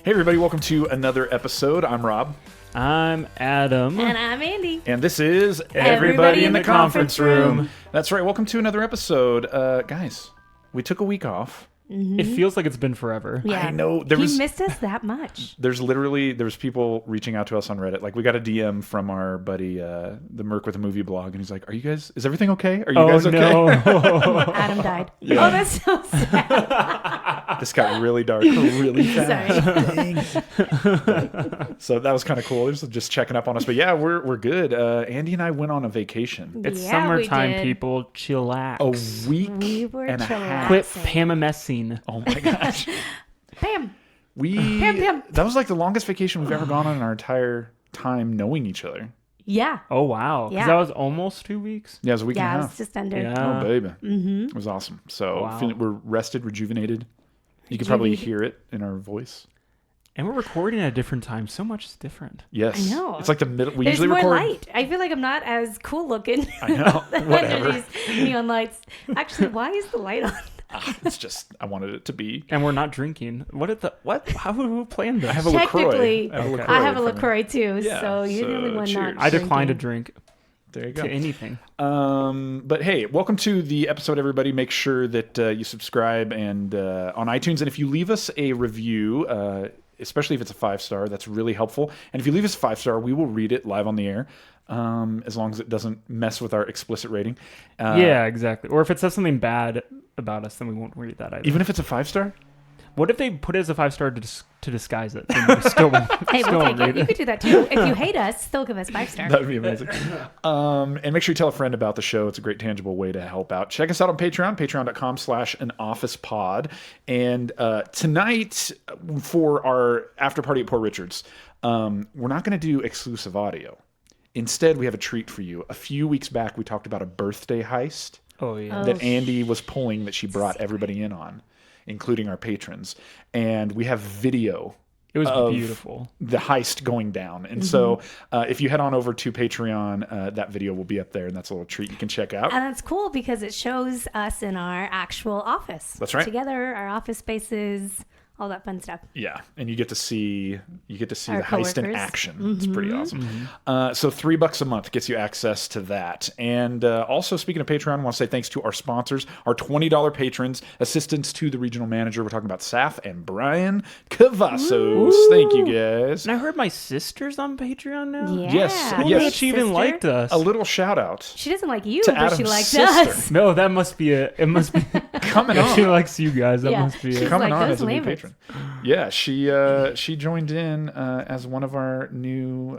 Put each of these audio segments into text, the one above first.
Hey everybody, welcome to another episode. I'm Rob. I'm Adam. And I'm Andi. And this is Everybody in the Conference Room. That's right, welcome to another episode. Guys, we took a week off. It feels like it's been forever. Yeah. I know. He missed us that much. There's people reaching out to us on Reddit. Like, we got a DM from our buddy, the Merc with a Movie blog, and he's like, is everything okay? Are you guys okay? No. Adam died. Yeah. Oh, that's so sad. This got really dark really fast. Sorry. So that was kind of cool. It was just checking up on us. But yeah, we're good. Andy and I went on a vacation. It's Yeah, summertime, we did. people. Chillax. A week We were and a half. Quit chillaxing. pamamessing. Oh my gosh. Pam. That was like the longest vacation we've ever gone on in our entire time knowing each other. Yeah. Oh, wow. Because Yeah. that was almost 2 weeks. Yeah, it was a week Yeah, and it a was half. just under. Yeah. Oh, baby. It was awesome. So Wow. we're rested, rejuvenated. You can probably hear it in our voice. And we're recording at a different time. So much is different. Yes. I know. It's like the middle. We There's usually more record. light. I feel like I'm not as cool looking. I know. under Whatever. these neon lights. Actually, why is the light on? It's just, I wanted it to be. And we're not drinking. Who planned this? I have a LaCroix. Technically, Okay. I have a from it. LaCroix too, Yeah, so you're the only so one cheers. not I declined to drinking. drink There you go. to anything. But hey, welcome to the episode, everybody. Make sure that you subscribe and on iTunes, and if you leave us a review, especially if it's a 5-star, that's really helpful. And if you leave us a 5-star, we will read it live on the air, as long as it doesn't mess with our explicit rating. Yeah, exactly. Or if it says something bad about us, then we won't read that either. Even if it's a 5-star. What if they put it as a 5-star to disguise it? Then we still won't, Hey, still we'll won't take read it. You could do that too. If you hate us, still give us 5-star. That would be amazing. And make sure you tell a friend about the show. It's a great, tangible way to help out. Check us out on Patreon, patreon.com/anofficepod. And tonight, for our after party at Poor Richard's, we're not going to do exclusive audio. Instead, we have a treat for you. A few weeks back, we talked about a birthday heist Oh, yeah. that Andi was pulling that she brought everybody in on, including our patrons. And we have video It was of beautiful. the heist going down. And so if you head on over to Patreon, that video will be up there, and that's a little treat you can check out. And that's cool because it shows us in our actual office. That's right. Together, our office spaces, all that fun stuff. Yeah, and you get to see the Our heist in coworkers. action. It's pretty awesome. So $3 a month gets you access to that. And also, speaking of Patreon, I want to say thanks to our sponsors, our $20 patrons, assistants to the regional manager. We're talking about Saf and Brian Cavazos. Thank you guys. And I heard my sister's on Patreon now. Yeah. Yes, Holy yes. shit, she even Sister. liked us. A little shout out She doesn't like you, to but she Adam's likes sister. us. No, that must be it. It must be. coming If she on. likes you guys, that Yeah. must be She's it. Coming like on those as a new Lamberts. patron. Yeah, she joined in as one of our new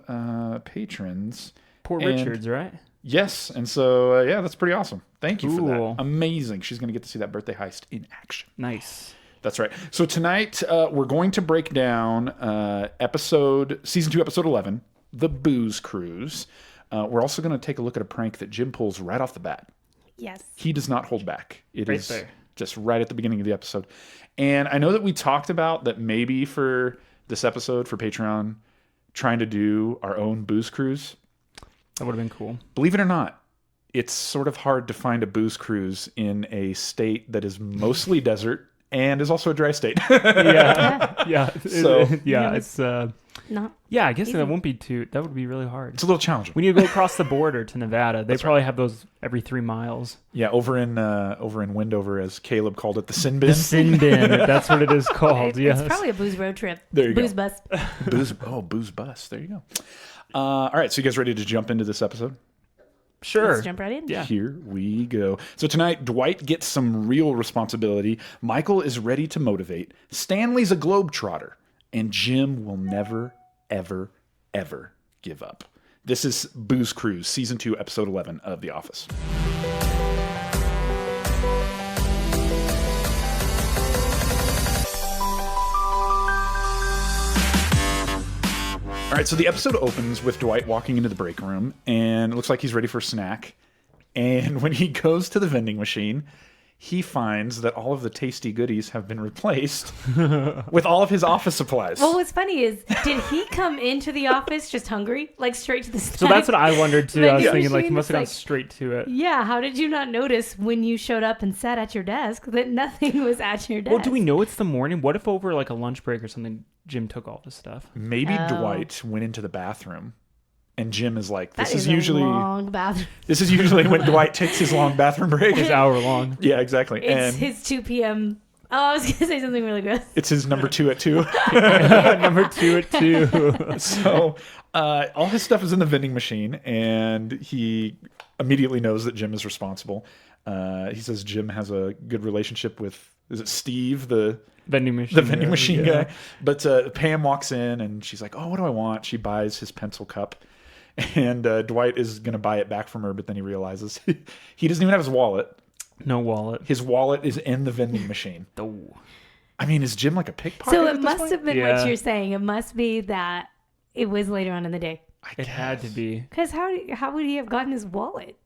patrons. Poor and- Richards, right? Yes, and so yeah, that's pretty awesome. Thank you for Cool. that. Amazing. She's going to get to see that birthday heist in action. Nice. That's right. So tonight we're going to break down season 2, episode 11, The Booze Cruise. We're also going to take a look at a prank that Jim pulls right off the bat. Yes. He does not hold back. It Right is there. just right at the beginning of the episode. And I know that we talked about that maybe for this episode for Patreon, trying to do our own booze cruise. That would have been cool. Believe it or not, it's sort of hard to find a booze cruise in a state that is mostly desert and is also a dry state. Yeah. Yeah. So- yeah, Yeah, it's Not. yeah, I guess Easy. that won't be that would be really hard. It's a little challenging. We need to go across the border to Nevada. They probably have those every 3 miles. Yeah, over in Wendover, as Caleb called it, the sin bin. The sin bin, that's what it is called. Yes. It's probably a booze road trip. There you go. Booze bus. Booze bus. There you go. All right, so you guys ready to jump into this episode? Sure. Let's jump right in. Yeah. Here we go. So tonight, Dwight gets some real responsibility. Michael is ready to motivate. Stanley's a globetrotter. And Jim will never, ever, ever give up. This is Booze Cruise, Season 2, Episode 11 of The Office. All right, so the episode opens with Dwight walking into the break room, and it looks like he's ready for a snack. And when he goes to the vending machine, he finds that all of the tasty goodies have been replaced with all of his office supplies. Well, what's funny is, did he come into the office just hungry, like straight to the snack? So that's what I wondered too. I was Vending thinking like he machine, must have gone it's like- straight to it. Yeah, how did you not notice when you showed up and sat at your desk that nothing was at your desk? Well, do we know it's the morning? What if over like a lunch break or something, Jim took all the stuff. Maybe Oh. Dwight went into the bathroom, and Jim is like, That "This is is usually a long bathroom. this is usually when Dwight takes his long bathroom break." It's hour long. Yeah, exactly. It's And his 2 p.m. Oh, I was gonna say something really gross. it's his number 2 at 2. Number 2 at 2. So all his stuff is in the vending machine, and he immediately knows that Jim is responsible. He says Jim has a good relationship with, is it Steve, the Vending machine. vending machine guy? But Pam walks in, and she's like, "Oh, what do I want?" She buys his pencil cup, and Dwight is going to buy it back from her, but then he realizes he doesn't even have his wallet. No wallet. His wallet is in the vending machine. Oh. I mean, is Jim like a pickpocket? So at it this must point? have been Yeah. what you're saying. It must be that it was later on in the day. It had to be. Because how would he have gotten his wallet?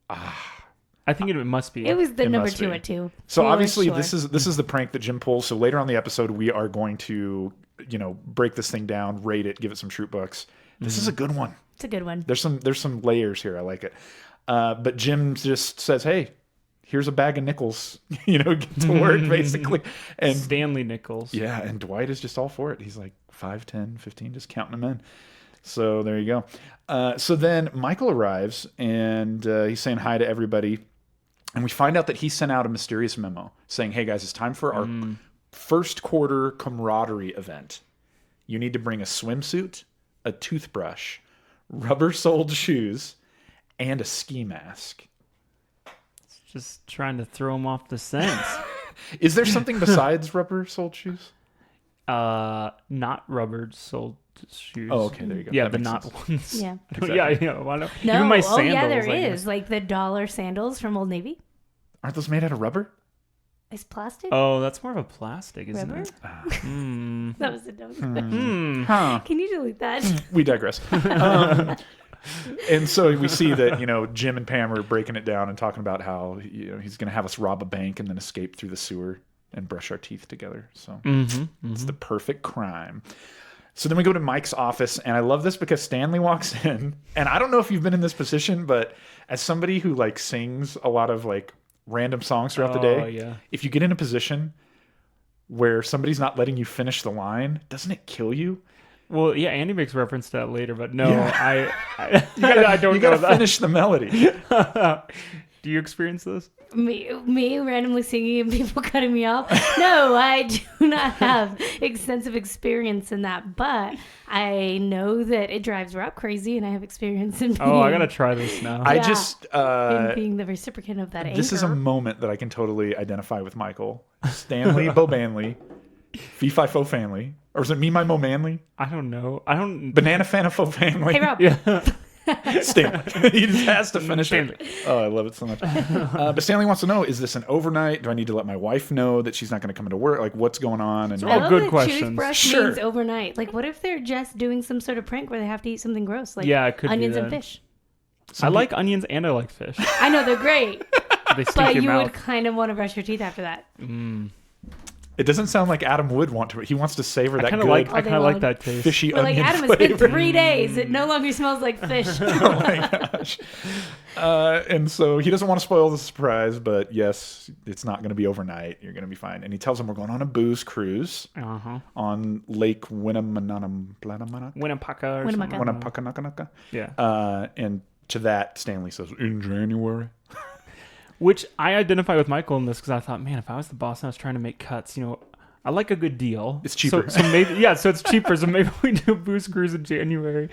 I think it must be. It was the It number must 2 be. at 2. So We weren't obviously sure. this is the prank that Jim pulls. So later on in the episode, we are going to, break this thing down, rate it, give it some Troop Bucks. This is a good one. It's a good one. There's some layers here. I like it. But Jim just says, "Hey, here's a bag of nickels. Get to work," basically. And Stanley Nichols. yeah, and Dwight is just all for it. He's like 5, 10, 15, just counting them in. So there you go. So then Michael arrives, and he's saying hi to everybody. And we find out that he sent out a mysterious memo saying, "Hey, guys, it's time for our first quarter camaraderie event. You need to bring a swimsuit, a toothbrush, rubber-soled shoes, and a ski mask." Just trying to throw him off the scent. Is there something besides rubber-soled shoes? Not rubbered soled shoes. Oh, okay, there you go. Yeah, That the makes not sense. ones. Yeah. Yeah. Why not? No. Even my Oh, sandals. yeah, there I guess. is. Like the dollar sandals from Old Navy. Aren't those made out of rubber? Is plastic? Oh, that's more of a plastic, isn't Rubber? it? Mm. That was a dumb Hmm. question. Huh. Can you delete that? We digress. And so we see that, Jim and Pam are breaking it down and talking about how, he's going to have us rob a bank and then escape through the sewer and brush our teeth together. So it's the perfect crime. So then we go to Mike's office, and I love this because Stanley walks in, and I don't know if you've been in this position, but as somebody who sings a lot of random songs throughout the day, Yeah. if you get in a position where somebody's not letting you finish the line, doesn't it kill you? Well, yeah, Andy makes reference to that later, but no, Yeah. I don't You know gotta that. finish the melody. Do you experience this? Me randomly singing and people cutting me off. No, I do not have extensive experience in that, but I know that it drives Rob crazy, and I have experience in being, Oh, I gotta try this now. I Yeah. just in being the reciprocant of that this is a anger. moment that I can totally identify with Michael. Stanley Bobanley, Fee Fi Fo Family, or is it Me My Mo Manly? I don't know. I don't. Banana Fana Fo Family. Hey, Rob. Yeah. Stanley. He just has to finish Stanley. it. Oh, I love it so much. But Stanley wants to know: is this an overnight? Do I need to let my wife know that she's not going to come into work? Like, what's going on? And all I love good that questions. Toothbrush Sure. means overnight. Like, what if they're just doing some sort of prank where they have to eat something gross, like Yeah, it could be onions and that. fish? I like onions and I like fish. I know they're great, They stink but your you mouth. would kind of want to brush your teeth after that. it doesn't sound like Adam would want to. He wants to savor I that kind good of like. All I day kind of like long. that taste. fishy We're like, onion Adam, it's been flavor. 3 days. It no longer smells like fish. Oh my gosh. And so he doesn't want to spoil the surprise, but yes, it's not going to be overnight. You're going to be fine. And he tells him we're going on a booze cruise on Lake Winnemananum. Winnepaca or Winnemucca. something. Winnepakanaka. Yeah. And to that, Stanley says, "In January." Which I identify with Michael in this because I thought, man, if I was the boss and I was trying to make cuts, I like a good deal. It's cheaper. So maybe, yeah, so it's cheaper. So maybe we do a booze cruise in January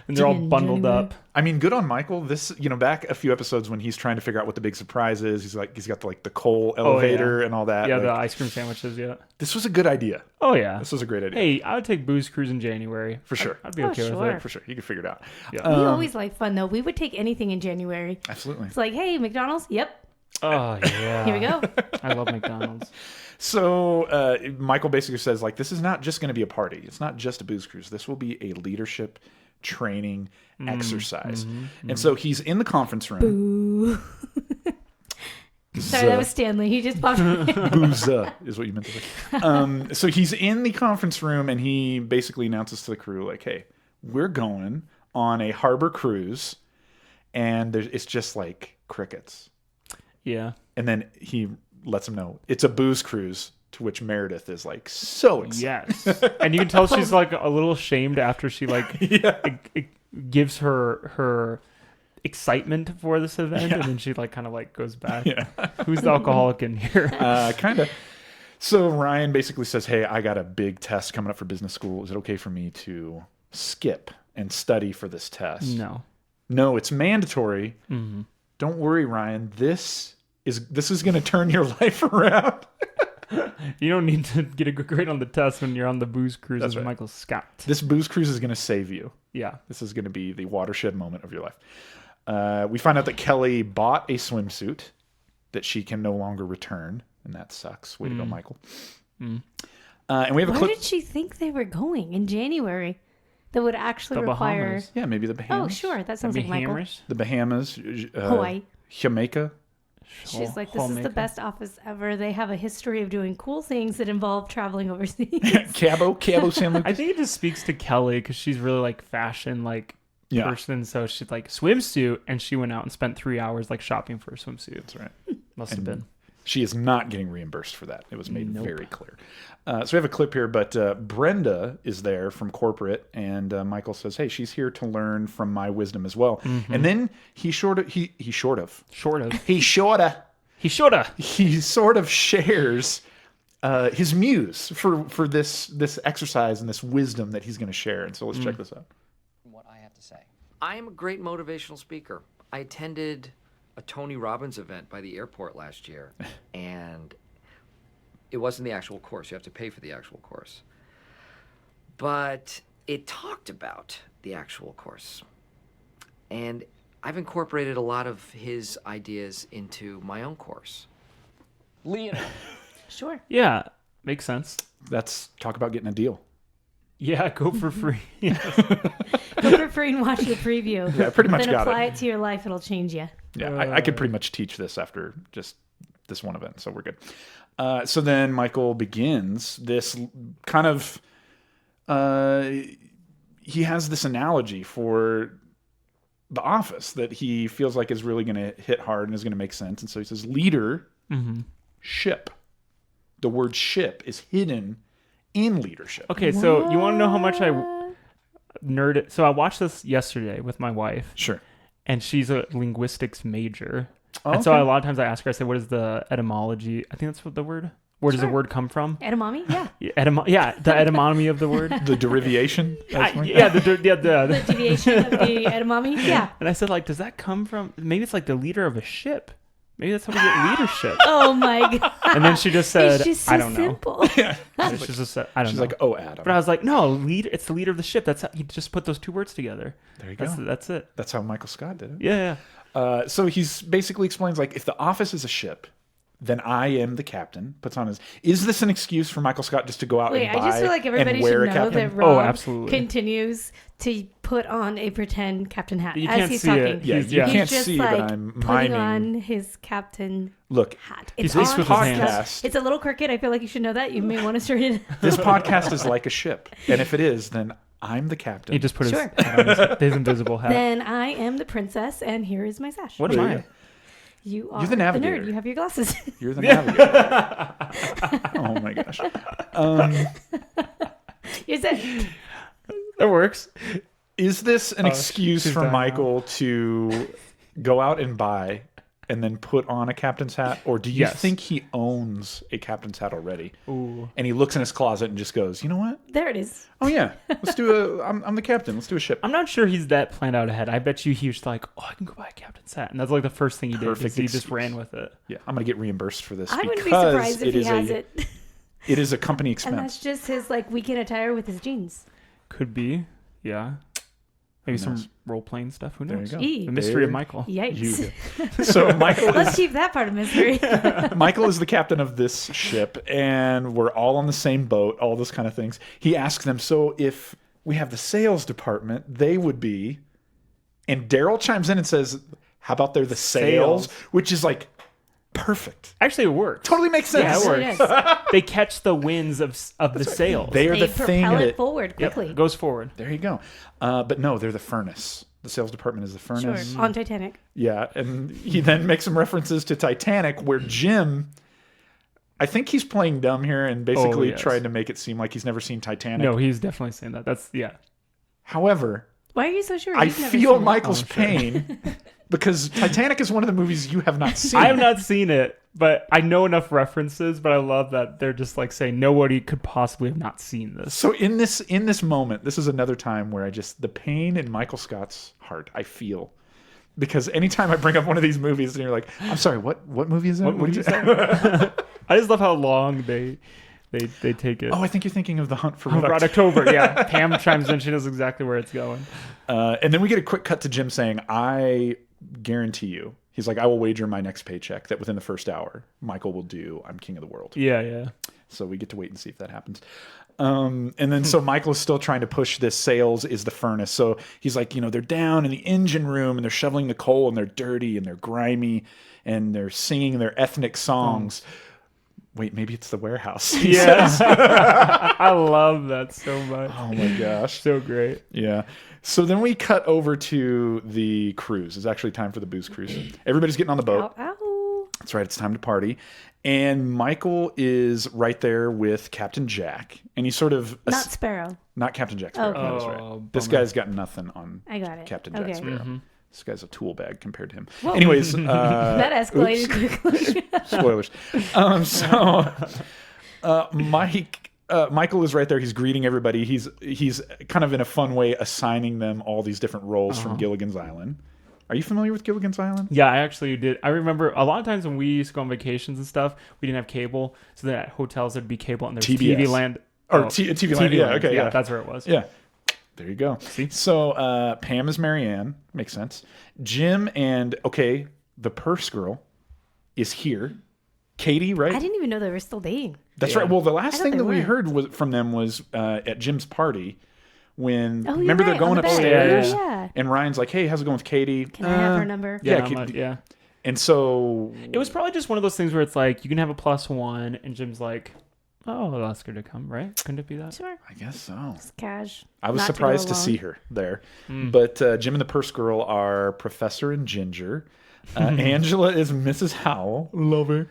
and they're all In bundled January. up. I mean, good on Michael. This, back a few episodes when he's trying to figure out what the big surprise is. He's got the coal elevator and all that. Yeah, the Like, ice cream sandwiches, yeah. this was a good idea. Oh, yeah. This was a great idea. Hey, I would take booze cruise in January. For sure. I'd be Oh, okay with sure. it. For sure. You can figure it out. Yeah. We always like fun, though. We would take anything in January. Absolutely. It's like, hey, McDonald's? Yep. Oh, yeah. Here we go. I love McDonald's. So Michael basically says, this is not just going to be a party. It's not just a booze cruise. This will be a leadership training exercise. And so he's in the conference room. Ooh. Sorry, that was Stanley. He just popped in. Booza is what you meant to say. So he's in the conference room, and he basically announces to the crew, hey, we're going on a harbor cruise, and it's just like crickets. Yeah. And then he lets them know it's a booze cruise To which Meredith is like so excited. Yes. And you can tell she's like a little ashamed after she like it gives her excitement for this event, and then she like kind of like goes back. Yeah. Who's the alcoholic in here? Kind of. So Ryan basically says, hey, I got a big test coming up for business school. Is it okay for me to skip and study for this test? No, it's mandatory. Mm-hmm. Don't worry, Ryan. This is going to turn your life around. You don't need to get a good grade on the test when you're on the booze cruise with Michael Scott. This booze cruise is going to save you. Yeah. This is going to be the watershed moment of your life. We find out that Kelly bought a swimsuit that she can no longer return, and that sucks. Way to go, Michael. And we have a clip. Where did she think they were going in January? That would actually require... Bahamas. Yeah, maybe the Bahamas. Oh, sure. That sounds like Michael. The Bahamas. Hawaii. Jamaica. She's like, this is the best office ever. They have a history of doing cool things that involve traveling overseas. Cabo San Lucas. I think it just speaks to Kelly because she's really like fashion person. So she's like swimsuit, and she went out and spent 3 hours like shopping for a swimsuit. That's right. Must have been. She is not getting reimbursed for that. It was made very clear. So we have a clip here, but Brenda is there from corporate, and Michael says, hey, she's here to learn from my wisdom as well. Mm-hmm. And then he sort of shares his muse for this exercise and this wisdom that he's going to share. And so let's check this out. What I have to say. I am a great motivational speaker. I attended a Tony Robbins event by the airport last year, and it wasn't the actual course. You have to pay for the actual course. But it talked about the actual course. And I've incorporated a lot of his ideas into my own course. Leonard. Sure. Yeah, makes sense. That's talk about getting a deal. Yeah, go for free. Go for free and watch the preview. Yeah, I pretty much then got apply it to your life. It'll change you. Yeah, I could pretty much teach this after just this one event, so we're good. So then Michael begins this kind of... he has this analogy for The Office that he feels like is really going to hit hard and is going to make sense. And so he says, leader, ship. The word ship is hidden in leadership. Okay, so you want to know how much I nerded? So I watched this yesterday with my wife. Sure. And she's a linguistics major. Oh, and so a lot of times I ask her, I say, what is the etymology? I think that's what the word... Where does the word come from? Edamame? Yeah. The etymology of the word. The derivation? The deviation of the edamame? Yeah. And I said, like, does that come from... Maybe it's like the leader of a ship. Maybe that's how we get leadership. Oh, my God. And then she just said, it's just so I don't simple. know. Yeah. She just said, I don't know. She's like, oh, Adam. But I was like, no, it's the leader of the ship. That's how you just put those two words together. There you go. That's it. That's how Michael Scott did it. Yeah. So he's basically explains, like, if the office is a ship, then I am the captain. Puts on his... Is this an excuse for Michael Scott just to go out and buy I just feel like everybody and wear should a know captain? that Rob absolutely. continues to put on a pretend captain hat You as can't he's see talking. it. Yeah, He's you just can't see, like but I'm putting miming. on his captain Look, hat. He's It's with on his his hands. stuff. It's a little crooked. I feel like you should know that. You may want to straighten it. this podcast is like a ship. And if it is, then I'm the captain. He just put Sure. his invisible hat. Then I am the princess, and here is my sash. What am I? You are You're the navigator. nerd. You have your glasses. You're the navigator. Oh, my gosh. Is it? That works. Is this an excuse she's for done Michael to go out and buy and then put on a captain's hat? Or do you Yes. think he owns a captain's hat already? Ooh. And he looks in his closet and just goes, you know what? There it is. Oh, yeah. Let's do I'm the captain. Let's do a ship. I'm not sure he's that planned out ahead. I bet you he was like, oh, I can go buy a captain's hat. And that's like the first thing he did. Perfect He just excuse. ran with it. Yeah, I'm going to get reimbursed for this I wouldn't be because surprised if he has it. It is a company And expense. that's just his like weekend attire with his jeans. Could be. Yeah. Maybe Who some knows? role-playing stuff. Who There knows? you go. Eee. The mystery There of Michael. Yikes. So Michael Let's is, keep that part of mystery. Michael is the captain of this ship, and we're all on the same boat, all those kind of things. He asks them, so if we have the sales department, they would be... And Daryl chimes in and says, how about they're the sales? Which is like perfect. Actually, it works. Totally makes sense. Yeah, it Yes, works. it is. They catch the winds of the sails. They are They the thing propel that... it forward Yep, quickly. goes forward. There you go. But no, they're the furnace. The sales department is the Sure. furnace. On Titanic. Yeah, and he then makes some references to Titanic where Jim I think he's playing dumb here and basically yes. trying to make it seem like he's never seen Titanic. No, he's definitely saying that. That's However, Why are you so sure? I You've never feel seen it. Michael's pain because Titanic is one of the movies you have not seen. I have not seen it, but I know enough references. But I love that they're just like saying nobody could possibly have not seen this. So in this moment, this is another time where the pain in Michael Scott's heart I feel. Because anytime I bring up one of these movies and you're like, I'm sorry, what movie is that? What did you say? I just love how long they take it. Oh, I think you're thinking of The Hunt for Red Red October. Yeah, Pam chimes in. She knows exactly where it's going. And then we get a quick cut to Jim saying, I guarantee you, he's like, I will wager my next paycheck that within the first hour, Michael will do I'm King of the World. Yeah. So we get to wait and see if that happens. And then so Michael is still trying to push this sales is the furnace. So he's like, they're down in the engine room and they're shoveling the coal and they're dirty and they're grimy and they're singing their ethnic songs. Wait, maybe it's the warehouse. Yes. I love that so much. Oh my gosh. So great. Yeah. So then we cut over to the cruise. It's actually time for the booze cruise. Everybody's getting on the boat. Ow, ow. That's right. It's time to party. And Michael is right there with Captain Jack. And he's sort of... Not Sparrow. Not Captain Jack Sparrow. Okay. That's Oh, right. This bummer. guy's got nothing on I got it. Captain Jack Okay. Sparrow. This guy's a tool bag compared to him. Whoa. Anyways. That escalated quickly. Spoilers. Michael is right there. He's greeting everybody. He's kind of in a fun way assigning them all these different roles from Gilligan's Island. Are you familiar with Gilligan's Island? Yeah, I actually did. I remember a lot of times when we used to go on vacations and stuff, we didn't have cable. So then at hotels, there'd be cable and there's TBS. TV Land. TV Land. Yeah, okay, yeah. That's where it was. Yeah. There you go. See? So Pam is Marianne. Makes sense. Jim and, the purse girl is here. Katie, right? I didn't even know they were still dating. That's right. Well, the last thought thing they that we weren't. heard from them was at Jim's party when, Oh, you're remember they're right, going on the bed. upstairs Yeah. and Ryan's like, hey, how's it going with Katie? Can I have her number? Yeah, And so... It was probably just one of those things where it's like, you can have a +1, and Jim's like, oh, I'll ask her to come, right? Couldn't it be that? Sure. I guess so. It's cash. I was Not surprised go to alone. see her there. But Jim and the purse girl are Professor and Ginger. Angela is Mrs. Howell. Love her.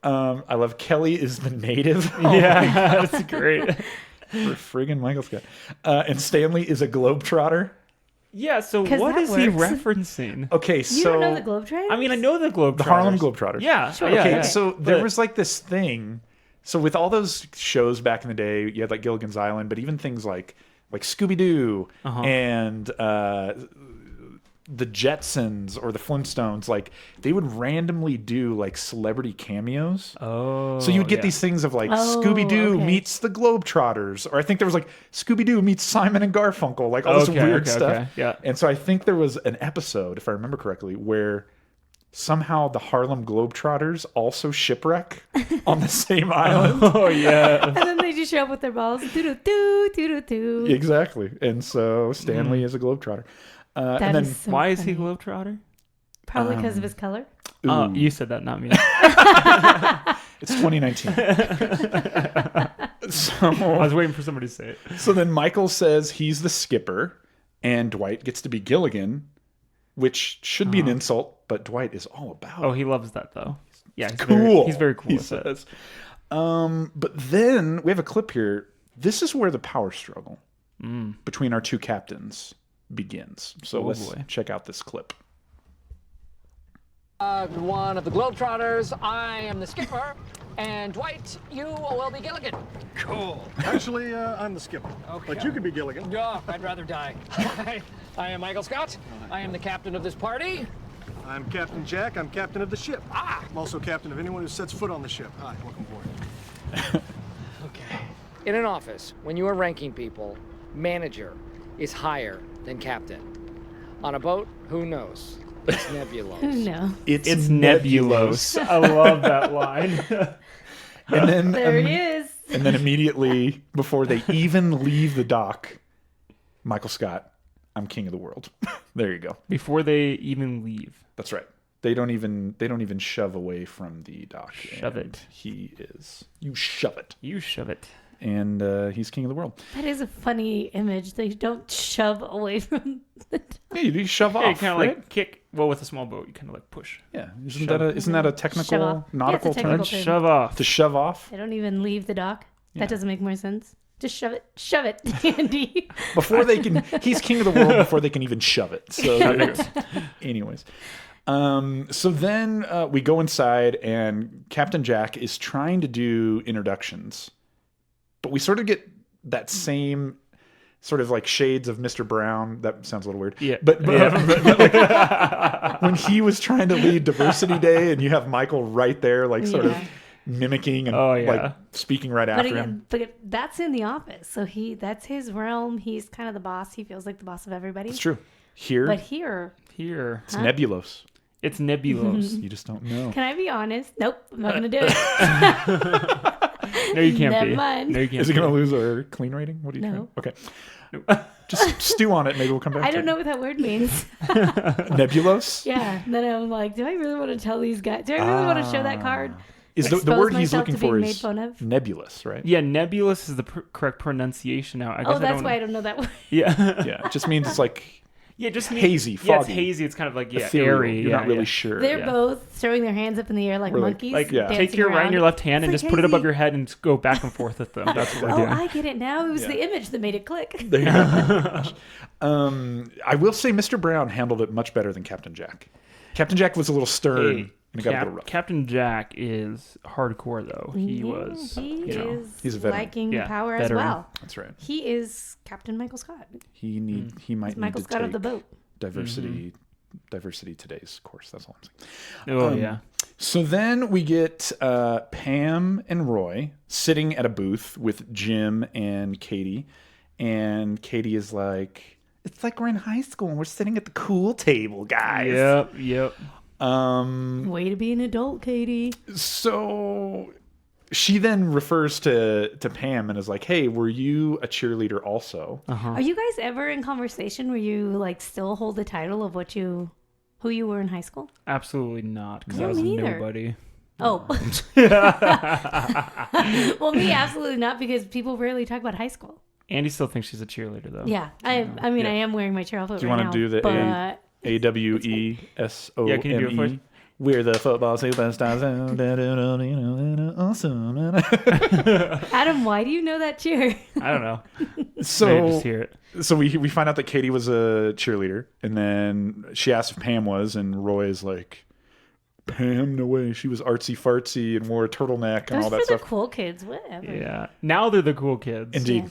I love Kelly is the native. Yeah, that's great. For friggin' Michael Scott. And Stanley is a globetrotter. Yeah, so 'Cause what that is he works. referencing? Okay, You so... don't know the Globetrotters? I mean, I know the Globetrotters. The Harlem Globetrotters. Yeah. Sure. yeah, Okay, yeah. so there But- was like this thing. So with all those shows back in the day, you had like Gilligan's Island, but even things like Scooby-Doo and the Jetsons or the Flintstones, like they would randomly do like celebrity cameos. Oh. So you would get yeah. these things of like Oh, Scooby-Doo okay. meets the Globetrotters, or I think there was like Scooby-Doo meets Simon and Garfunkel, like all this weird stuff. Okay, yeah. And so I think there was an episode, if I remember correctly, where somehow the Harlem Globetrotters also shipwreck on the same island. Oh, yeah. And then they just show up with their balls. Doo-doo-doo, doo-doo-doo. Exactly. And so Stanley is a Globetrotter. That And then is so Why is he funny. Globetrotter? Probably because of his color. Oh, ooh, you said that, not me. it's 2019. I so, was waiting for somebody to say it. so then Michael says he's the skipper and Dwight gets to be Gilligan, which should be an insult, but Dwight is all about it. Oh, he loves that, though. Yeah, he's Cool. he's very cool He with that. says. But then we have a clip here. This is where the power struggle between our two captains begins. So Oh, let's boy. check out this clip. One of the Globetrotters, I am the skipper, and Dwight, you will be Gilligan. Cool. Actually, I'm the skipper. Okay. But you could be Gilligan. Oh, I'd rather die. I am Michael Scott. I am the captain of this party. I'm Captain Jack. I'm captain of the ship. Ah! I'm also captain of anyone who sets foot on the ship. Hi, welcome aboard. Okay. In an office, when you are ranking people, manager is higher than captain. On a boat, who knows? It's nebulous. No. It's nebulous. I love that line. And then There he is. And then immediately before they even leave the dock, Michael Scott, I'm king of the world. There you go. Before they even leave. That's right. They don't even shove away from the dock. Shove and it. He is. You shove it. You shove it. and he's king of the world. That is a funny image. They don't shove away from the top. Yeah, you shove off. Yeah, you kind of right? like kick. Well, with a small boat, you kind of like push. Yeah, Shove. isn't that a Shove technical off. nautical Yeah, it's a term? technical term. Shove off. To shove off They don't even leave the dock. Yeah. That doesn't make more sense. Just shove it, Andy. before they can. He's king of the world before they can even shove it. So, anyways. So then we go inside, and Captain Jack is trying to do introductions, but we sort of get that same sort of like shades of Mr. Brown. That sounds a little weird. Yeah. But like, when he was trying to lead Diversity Day, and you have Michael right there, like sort of mimicking and like speaking right after him. But that's in the office, so that's his realm. He's kind of the boss. He feels like the boss of everybody. It's true. Here, But here, it's Nebulos. It's Nebulos. You just don't know. can I be honest? Nope, I'm not gonna do it. No, you can't Never be. mind. No, you can't. Is it be. going to lose our clean rating? What do you No. think? Okay. Just stew on it. Maybe we'll come back I to don't it. know what that word means. Nebulos? Yeah. And then I'm like, do I really want to tell these guys? Do I really want to show that card? Is the Expose word he's myself looking to being for made is fun of? nebulous, right? Yeah, nebulous is the correct pronunciation now. I guess Oh, that's I why I don't know that word. Yeah. Yeah. It just means it's like Yeah, just hazy, Yeah, it's foggy. hazy. It's kind of like ethereal. airy. You're yeah, not really yeah. sure. They're Yeah. both throwing their hands up in the air like We're like- monkeys. Like, Yeah. take dancing your right and around. your left hand and It's just like put it above hazy. your head and go back and forth with them. That's what Oh, they're doing. I get it now. It was Yeah. the image that made it click. There you go. I will say Mr. Brown handled it much better than Captain Jack. Captain Jack was a little stern Hey, and it got a little rough. Captain Jack is hardcore, though. He Yeah, was. He you know, is he's a veteran. liking Yeah, power veteran. as well. That's right. He is Captain Michael Scott. He might He's need Michael to Scott take of the boat. diversity today's course. That's all I'm saying. Oh, yeah. So then we get Pam and Roy sitting at a booth with Jim and Katie. And Katie is like, it's like we're in high school and we're sitting at the cool table, guys. Yep. Way to be an adult, Katie. So she then refers to Pam and is like, hey, were you a cheerleader also? Are you guys ever in conversation where you like still hold the title of who you were in high school? Absolutely not, because No, I was me neither. nobody. Oh. Well, me, absolutely not, because people rarely talk about high school. Andy still thinks she's a cheerleader, though. Yeah. I mean, Yeah. I am wearing my cheer outfit Do you right want now. to do the but AWESOME? Yeah, can you do it first? We're the football superstars. Awesome. Adam, why do you know that cheer? I don't know. Maybe So just hear it. So we find out that Katie was a cheerleader, and then she asked if Pam was, and Roy is like, Pam, no way. She was artsy fartsy and wore a turtleneck and Those all that for the stuff. cool kids, whatever. Yeah. Now they're the cool kids. Indeed. Yeah.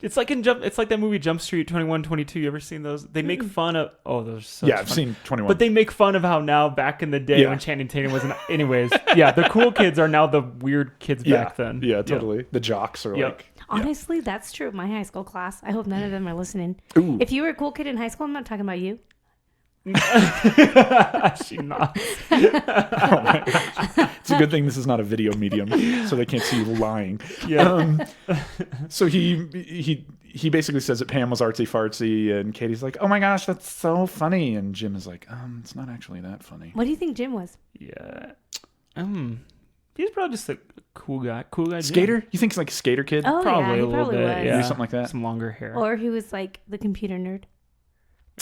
It's like it's like that movie Jump Street 21, 22. You ever seen those? They make fun of. Oh, those are so. Yeah, I've seen 21. But they make fun of how now back in the day Yeah. when Channing Tatum was. Anyways, yeah, the cool kids are now the weird kids back then. Yeah, totally. The jocks are Yep. like. Honestly, that's true of my high school class. I hope none of them are listening. Ooh. If you were a cool kid in high school, I'm not talking about you. She not. It's a good thing this is not a video medium, so they can't see you lying. Yeah. So he basically says that Pam was artsy fartsy, and Katie's like, "Oh my gosh, that's so funny," and Jim is like, "It's not actually that funny." What do you think Jim was? Yeah. He's probably just a cool guy. Cool guy. Jim. Skater? You think it's like a skater kid? Oh, Probably yeah, a he little probably bit. was. Yeah. Maybe something like that. Some longer hair. Or he was like the computer nerd.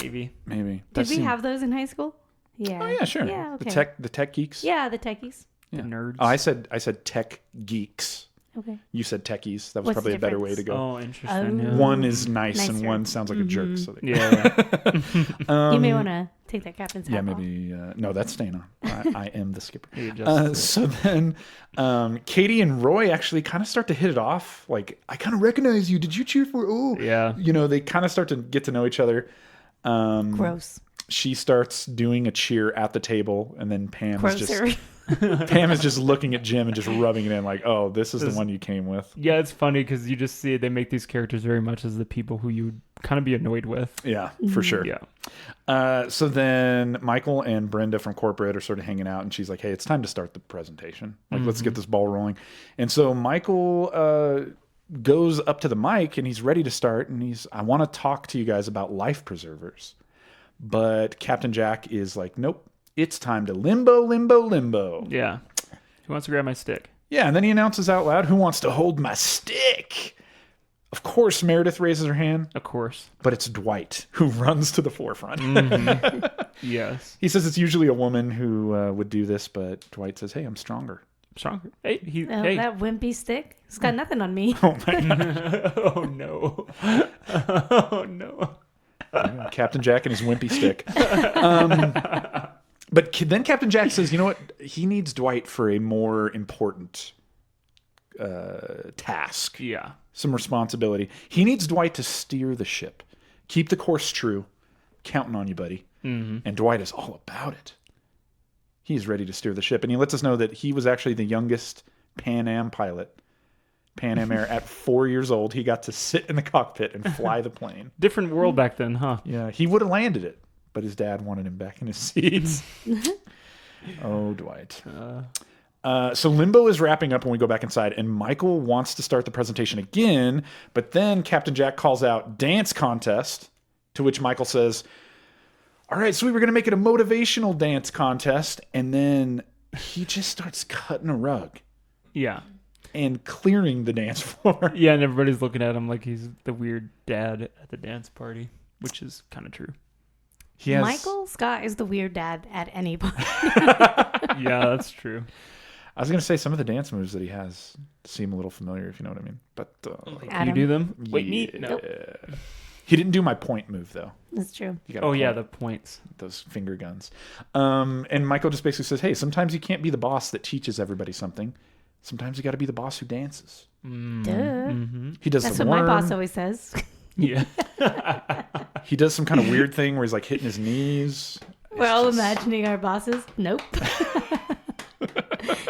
Maybe. Maybe. Did we have those in high school? Yeah. Oh yeah, sure. Yeah, okay. The tech geeks. Yeah, the techies. Yeah. The nerds. Oh, I said tech geeks. Okay. You said techies. That was What's probably the a better way to difference? go. Oh, interesting. Yeah. One is nice and Nicer. one sounds like a jerk. So they, Yeah. You may want to take that captain's hat yeah, off. maybe. No, that's staying on. I am the skipper. You just- So then Katie and Roy actually kind of start to hit it off. Like, I kind of recognize you. Did you cheer for? Oh, Yeah. You know, they kind of start to get to know each other. Gross. She starts doing a cheer at the table, and then Pam is Grosser. just Pam is just looking at Jim and just rubbing it in, like, "Oh, this is the one you came with." Yeah, it's funny because you just see they make these characters very much as the people who you kind of be annoyed with. Yeah, for sure. Yeah. So then Michael and Brenda from corporate are sort of hanging out, and she's like, "Hey, it's time to start the presentation. Like, let's get this ball rolling." And so Michael goes up to the mic, and he's ready to start, and I want to talk to you guys about life preservers. But Captain Jack is like, "Nope, it's time to limbo. Yeah. Who wants to grab my stick? Yeah, and then he announces out loud, "Who wants to hold my stick?" Of course, Meredith raises her hand, Of course. but it's Dwight who runs to the forefront. Yes. He says it's usually a woman who would do this, but Dwight says, "Hey, I'm stronger." Stronger. Hey, Oh, that wimpy stick. It's got nothing on me. Oh my God. Oh no. Oh no. Captain Jack and his wimpy stick. But then Captain Jack says, you know what? He needs Dwight for a more important task. Yeah. Some responsibility. He needs Dwight to steer the ship. Keep the course true. Counting on you, buddy. Mm-hmm. And Dwight is all about it. He's ready to steer the ship. And he lets us know that he was actually the youngest Pan Am pilot. Pan Am Air at 4 years old. He got to sit in the cockpit and fly the plane. Different world back then, huh? Yeah, he would have landed it, but his dad wanted him back in his seats. Oh, Dwight. So Limbo is wrapping up when we go back inside, and Michael wants to start the presentation again, but then Captain Jack calls out dance contest, to which Michael says, all right, so we were going to make it a motivational dance contest, and then he just starts cutting a rug Yeah. and clearing the dance floor. Yeah, and everybody's looking at him like he's the weird dad at the dance party, which is kind of true. He has, Michael Scott is the weird dad at any point. Yeah, that's true. I was going to say some of the dance moves that he has seem a little familiar, if you know what I mean. But Can you Adam. do them? Wait, me? yeah. No. He didn't do my point move, though. That's true. You gotta Oh, yeah, point the points. those finger guns. And Michael just basically says, hey, sometimes you can't be the boss that teaches everybody something. Sometimes you got to be the boss who dances. Duh. He does That's some what my worm. boss always says. Yeah. He does some kind of weird thing where he's like hitting his knees. We're all imagining our bosses. Nope.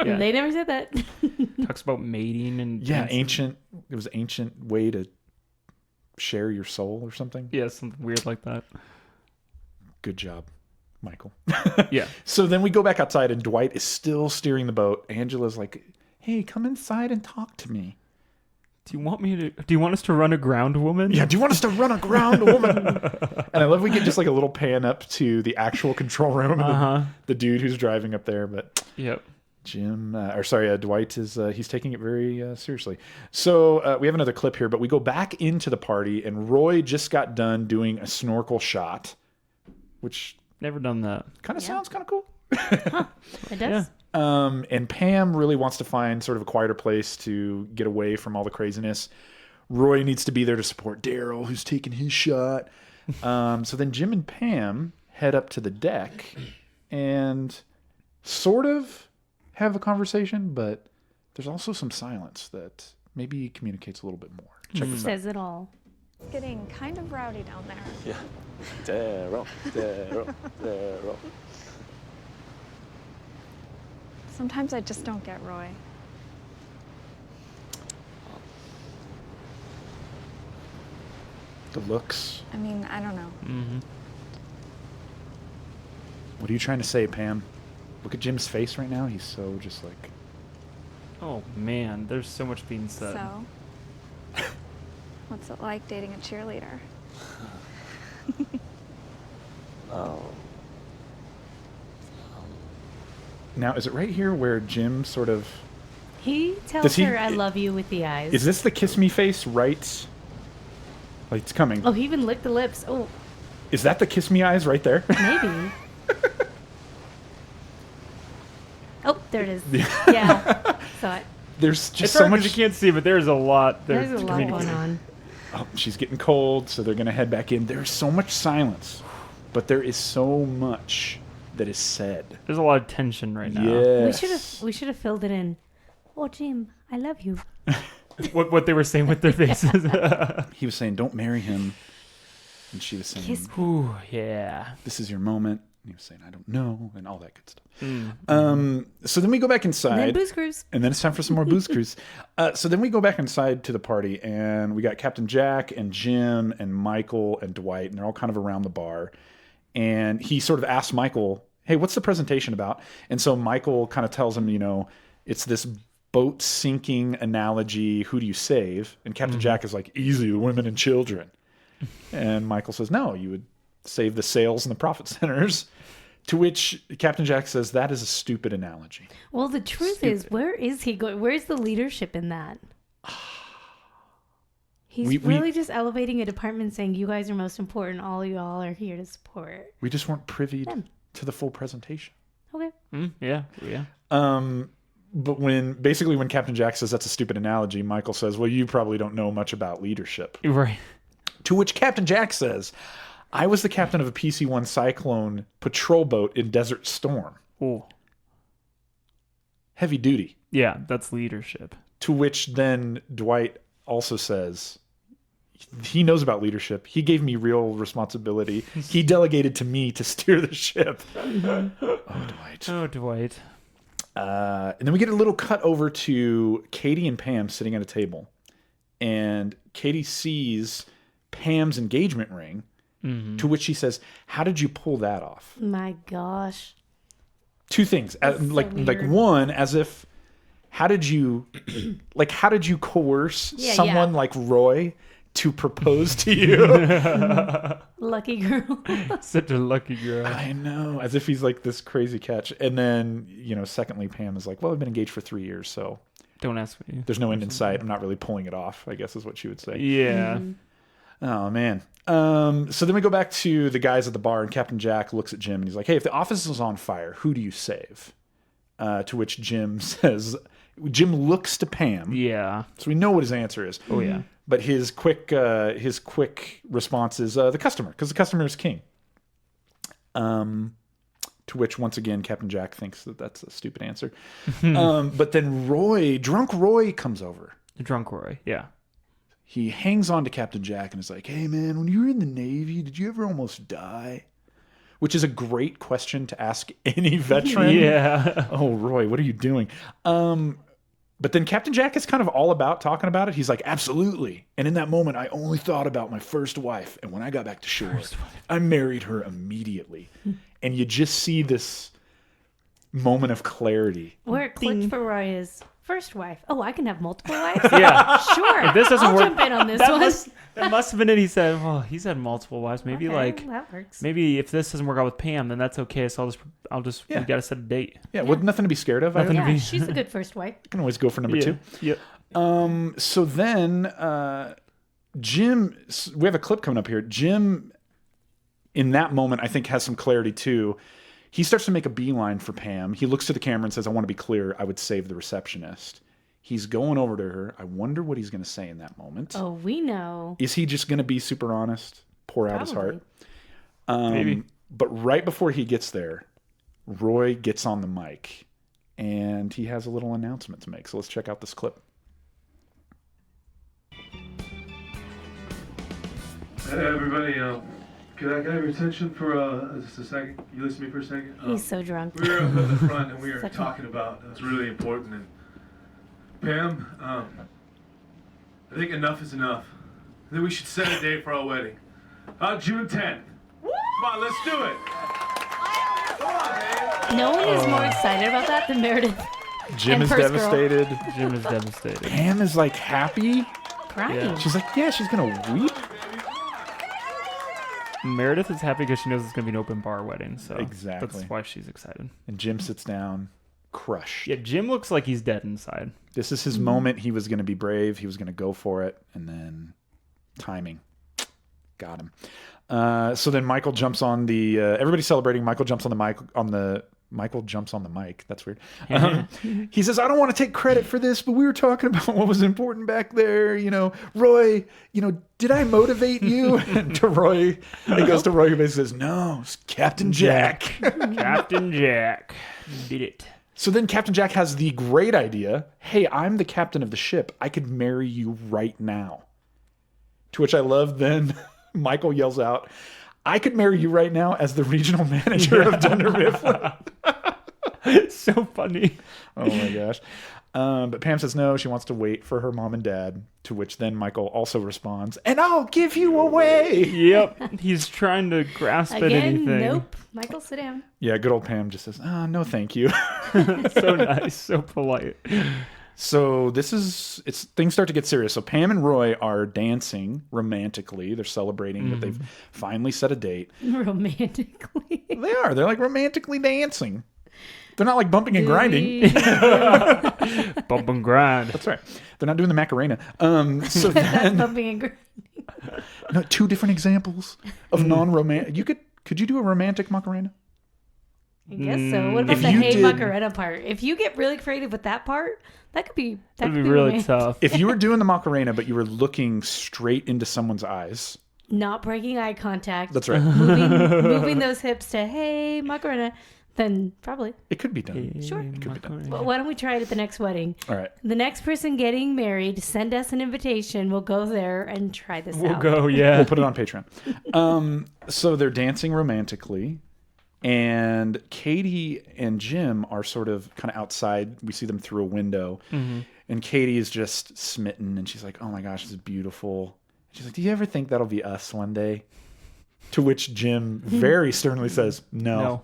Yeah. They never said that. Talks about mating and Yeah, dancing. it was an ancient way to share your soul or something. Yeah, something weird like that. Good job, Michael. Yeah. So then we go back outside and Dwight is still steering the boat. Angela's like, hey, come inside and talk to me. Do you want us to run aground, woman? Yeah, do you want us to run aground, woman? And I love we get just like a little pan up to the actual control room of the dude who's driving up there. But Yep. Dwight is he's taking it very seriously. So we have another clip here, but we go back into the party and Roy just got done doing a snorkel shot, which Never done that. kind of sounds kind of cool. It does. And Pam really wants to find sort of a quieter place to get away from all the craziness. Roy needs to be there to support Daryl, who's taking his shot. So then Jim and Pam head up to the deck and sort of have a conversation, but there's also some silence that maybe communicates a little bit more. Check this out. Says it all. It's getting kind of rowdy down there. Yeah. Daryl. Sometimes I just don't get Roy. The looks. I mean, I don't know. Mm-hmm. What are you trying to say, Pam? Look at Jim's face right now. He's so just like... Oh, man. There's so much being said. So, what's it like dating a cheerleader? Now, is it right here where Jim sort of... He tells Does he- her, I love you with the eyes. Is this the kiss me face right? Like it's coming. Oh, he even licked the lips. Oh, Is that the kiss me eyes right there? maybe. Oh, there it is. Yeah. Saw it. There's just It's so hard 'cause much. you can't see, but there's a lot. There's a to lot communicate. going on. Oh, she's getting cold, so they're going to head back in. There's so much silence, but there is so much that is said. There's a lot of tension right now. Yes. We should have filled it in. Oh, Jim, I love you. What they were saying with their faces. He was saying, "Don't marry him," and she was saying, Kiss Ooh, yeah. "This is your moment." And he was saying, "I don't know," and all that good stuff. Mm. So then we go back And inside. then Booze Cruise. And then it's time for some more booze cruise. So then we go back inside to the party, and we got Captain Jack and Jim and Michael and Dwight, and they're all kind of around the bar. And he sort of asks Michael, hey, what's the presentation about? And so Michael kind of tells him, it's this boat sinking analogy. Who do you save? And Captain Jack is like, easy, the women and children. And Michael says, no, you would save the sails and the profit centers. To which Captain Jack says, that is a stupid analogy. Well, the truth is, where is he going? Where's the leadership in that? He's really just elevating a department, saying you guys are most important. All y'all are here to support. We just weren't privy to the full presentation. Okay. Yeah. But when Captain Jack says that's a stupid analogy, Michael says, well, you probably don't know much about leadership. Right. To which Captain Jack says, I was the captain of a PC-1 Cyclone patrol boat in Desert Storm. Oh. Heavy duty. Yeah, that's leadership. To which then Dwight also says, he knows about leadership. He gave me real responsibility. He delegated to me to steer the ship. Oh, Dwight. And then we get a little cut over to Katie and Pam sitting at a table. And Katie sees Pam's engagement ring, to which she says, how did you pull that off? My gosh. Two things. Like one, as if, how did you coerce someone like Roy to propose to you? Lucky girl. Such a lucky girl. I know. As if he's like this crazy catch. And then, secondly, Pam is like, well, I've been engaged for 3 years, so don't ask me. There's no end in sight. I'm not really pulling it off, I guess is what she would say. Yeah. Oh, man. So then we go back to the guys at the bar, and Captain Jack looks at Jim, and he's like, hey, if the office is on fire, who do you save? To which Jim says, Jim looks to Pam. Yeah. So we know what his answer is. Oh, yeah. But his quick response is the customer, because the customer is king. To which, once again, Captain Jack thinks that that's a stupid answer. But then drunk Roy comes over. Drunk Roy, yeah. He hangs on to Captain Jack and is like, hey, man, when you were in the Navy, did you ever almost die? Which is a great question to ask any veteran. Yeah. Oh, Roy, what are you doing? But then Captain Jack is kind of all about talking about it. He's like, absolutely. And in that moment, I only thought about my first wife. And when I got back to shore, I married her immediately. And you just see this moment of clarity. Where it clicked for Roy is first wife. Oh, I can have multiple wives? Yeah. Sure. If this doesn't I'll work, jump in on this one. That must have been it. He said, well, he's had multiple wives. Maybe that works. Maybe if this doesn't work out with Pam, then that's okay. So I'll just we got to set a date. Yeah, with nothing to be scared of. She's a good first wife. I can always go for number 2. Yep. So then Jim, we have a clip coming up here. Jim, in that moment, I think has some clarity too. He starts to make a beeline for Pam. He looks to the camera and says, I want to be clear. I would save the receptionist. He's going over to her. I wonder what he's going to say in that moment. Oh, we know. Is he just going to be super honest? Pour out his heart? Maybe. But right before he gets there, Roy gets on the mic and he has a little announcement to make. So let's check out this clip. Hey, everybody. Can I have your attention for just a second? You listen to me for a second? He's so drunk. We were up at the front and we were talking about it's really important. And Pam, I think enough is enough. I think we should set a date for our wedding. June 10th. Come on, let's do it. Come on, man. No one is more excited about that than Meredith. Jim is devastated. Jim is devastated. Pam is like happy. Crying. Yeah. She's like, yeah, she's going to weep. Meredith is happy because she knows it's going to be an open bar wedding. So exactly. That's why she's excited. And Jim sits down, crushed. Yeah, Jim looks like he's dead inside. This is his moment. He was going to be brave. He was going to go for it. And then timing. Got him. So then Michael jumps on the... everybody's celebrating. Michael jumps on the mic. Michael jumps on the mic. That's weird. He says, I don't want to take credit for this, but we were talking about what was important back there. Roy, did I motivate you? And to Roy, it goes to Roy who basically says, no, it's Captain Jack. Captain Jack did it. So then Captain Jack has the great idea, hey, I'm the captain of the ship. I could marry you right now. To which I love then Michael yells out, I could marry you right now as the regional manager of Dundie Winner. So funny. Oh my gosh. But Pam says no, she wants to wait for her mom and dad, to which then Michael also responds, and I'll give you away. Yep. He's trying to grasp at anything. Nope. Michael, sit down. Yeah, good old Pam just says, no, thank you. So nice, so polite. So things start to get serious. So Pam and Roy are dancing romantically. They're celebrating that they've finally set a date. Romantically. They are. They're like romantically dancing. They're not like bumping and grinding. Bump and grind. That's right. They're not doing the Macarena. So That's then, bumping and grinding. no, 2 different examples of non-romantic. Could you do a romantic Macarena? I guess so. What about If the you hey did- Macarena part? If you get really creative with that part, that could be That'd be really romantic. tough. If you were doing the Macarena, but you were looking straight into someone's eyes. Not breaking eye contact. That's right. moving those hips to hey Macarena, then probably. It could be done. Sure. It could be done. But why don't we try it at the next wedding? All right. The next person getting married, send us an invitation. We'll go there and try this We'll out. go, yeah. We'll put it on Patreon. So they're dancing romantically, and Katie and Jim are sort of kind of outside. We see them through a window, and Katie is just smitten, and she's like, "Oh my gosh, this is beautiful." She's like, "Do you ever think that'll be us one day?" To which Jim very sternly says, "No."